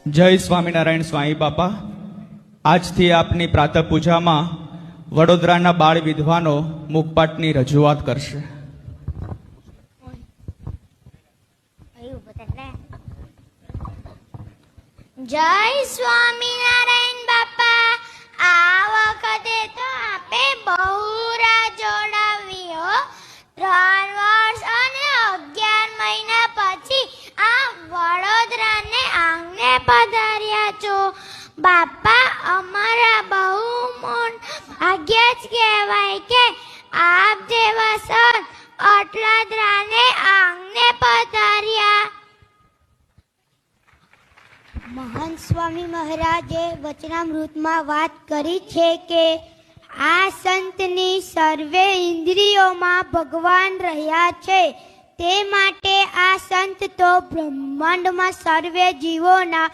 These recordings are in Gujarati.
જય સ્વામિનારાયણ સ્વામી બાપા। આજથી આપની પ્રાતઃ પૂજામાં વડોદરાના બાળ વિદ્વાનો મુખપાઠની રજૂઆત કરશે। જય સ્વામિનારાયણ બાપા। આ વખતે તો આપે બહુ રાહ જોડાવી હો। 3 વર્ષ અને 11 મહિના પછી આ વડોદરાને આંગણે પધાર્યા છો બાપા। અમારા બહુ મોટ ભાગ્ય જ કહેવાય કે આપ જેવા સંત અટલાદરાને આંગણે પધાર્યા। મહંત સ્વામી મહારાજે વચનામૃતમાં વાત કરી છે કે આ સંતની સર્વે ઇન્દ્રિયોમાં ભગવાન રહ્યા છે, તે માટે આ સંત તો બ્રહ્માંડમાં સર્વે જીવોના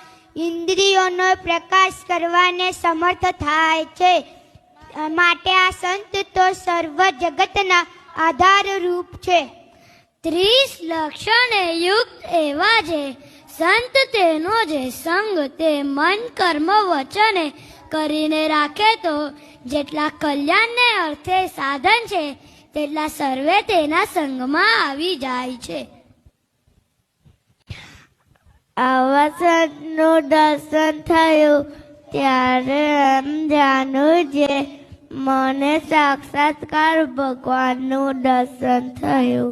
ઇન્દ્રિયોનો પ્રકાશ કરવાને સમર્થ થાય છે, માટે આ સંત તો સર્વ જગતના આધાર રૂપ છે। 30 લક્ષણે યુક્ત એવા જે સંત તેનો જે સંગ તે મન કર્મ વચને કરીને રાખે તો જેટલા કલ્યાણને અર્થે સાધન છે તેટલા સર્વે તેના સંગમાં આવી જાય છે। આવા સંતનું દર્શન થયું ત્યારે એમ જાણ્યું જે મને સાક્ષાત્કાર ભગવાનનું દર્શન થયું।